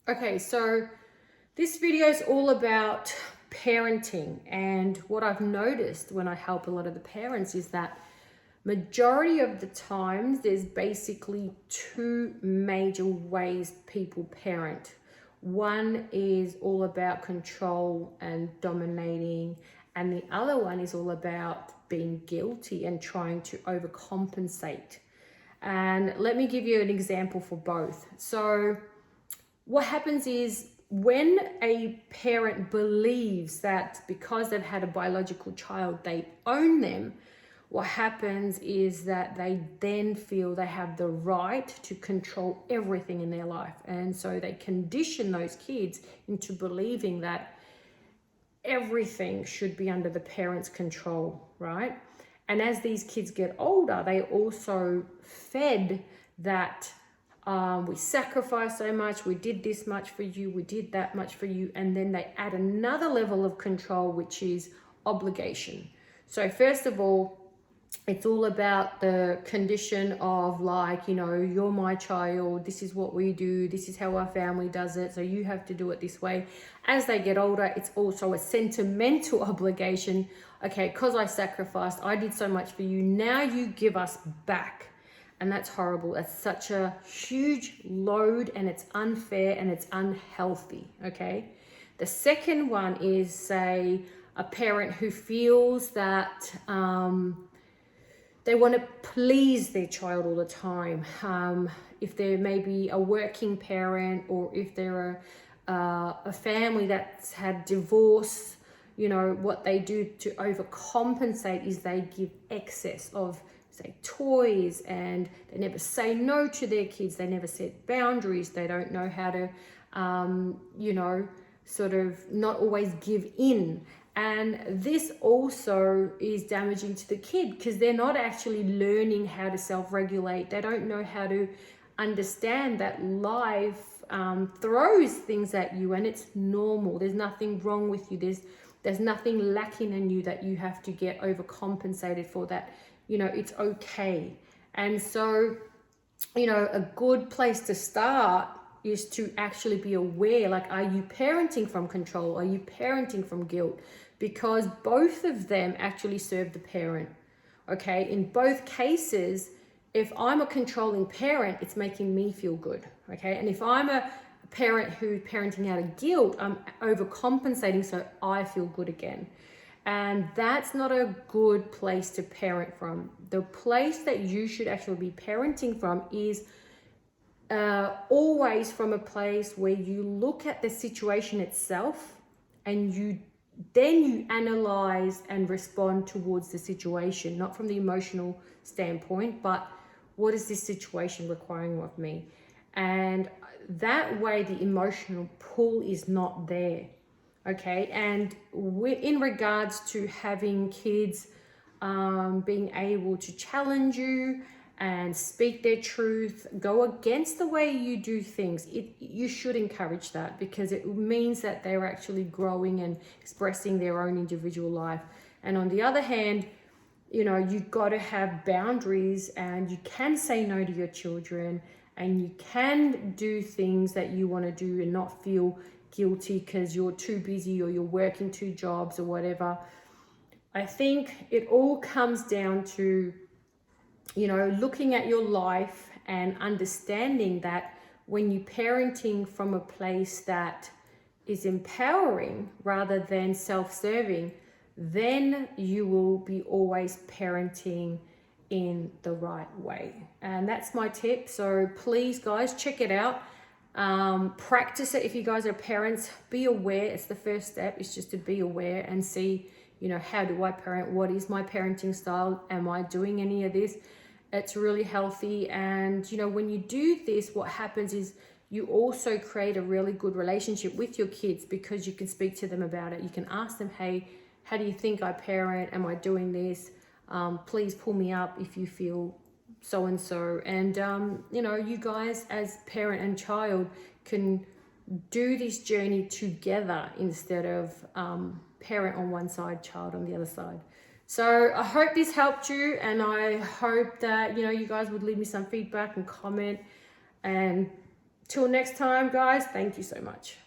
Okay, so this video is all about parenting, and what I've noticed when I help a lot of the parents is that majority of the times there's basically two major ways people parent. One is all about control and dominating, and the other one is all about being guilty and trying to overcompensate. And let me give you an example for both. So what happens is when a parent believes that because they've had a biological child, they own them, what happens is that they then feel they have the right to control everything in their life. And so they condition those kids into believing that everything should be under the parent's control, right? And as these kids get older, they also fed that we sacrificed so much, we did this much for you, we did that much for you, and then they add another level of control, which is obligation. So first of all, it's all about the condition of like, you know, you're my child, this is what we do, this is how our family does it, so you have to do it this way. As they get older, it's also a sentimental obligation. Okay, because I sacrificed, I did so much for you, now you give us back. And that's horrible. That's such a huge load, and it's unfair and it's unhealthy, okay? The second one is, say, a parent who feels that they want to please their child all the time. If they're maybe a working parent, or if they're a family that's had divorce, you know, what they do to overcompensate is they give excess of, say, toys, and they never say no to their kids, they never set boundaries, they don't know how to you know, sort of not always give in. And this also is damaging to the kid because they're not actually learning how to self-regulate. They don't know how to understand that life throws things at you and it's normal. There's nothing wrong with you. There's nothing lacking in you that you have to get overcompensated for, that, you know, it's okay. And so, you know, a good place to start is to actually be aware, like, are you parenting from control? Are you parenting from guilt? Because both of them actually serve the parent, okay? In both cases, if I'm a controlling parent, it's making me feel good, okay? And if I'm a parent who's parenting out of guilt, I'm overcompensating so I feel good again. And that's not a good place to parent from. The place that you should actually be parenting from is always from a place where you look at the situation itself and you analyze and respond towards the situation, not from the emotional standpoint, but what is this situation requiring of me? And that way the emotional pull is not there. Okay, and in regards to having kids being able to challenge you and speak their truth, go against the way you do things, you should encourage that, because it means that they're actually growing and expressing their own individual life. And on the other hand, you know, you've got to have boundaries, and you can say no to your children, and you can do things that you want to do and not feel guilty because you're too busy or you're working 2 jobs or whatever. I think it all comes down to, you know, looking at your life and understanding that when you're parenting from a place that is empowering rather than self-serving, then you will be always parenting in the right way. And that's my tip. So please, guys, check it out. Practice it if you guys are parents. Be aware. It's the first step, is just to be aware and see, you know, how do I parent? What is my parenting style? Am I doing any of this? It's really healthy. And, you know, when you do this, what happens is you also create a really good relationship with your kids, because you can speak to them about it. You can ask them, hey, how do you think I parent? Am I doing this? Please pull me up if you feel so-and-so. And, you know, you guys as parent and child can do this journey together instead of parent on one side, child on the other side. So I hope this helped you, and I hope that, you know, you guys would leave me some feedback and comment and Till next time, guys, thank you so much.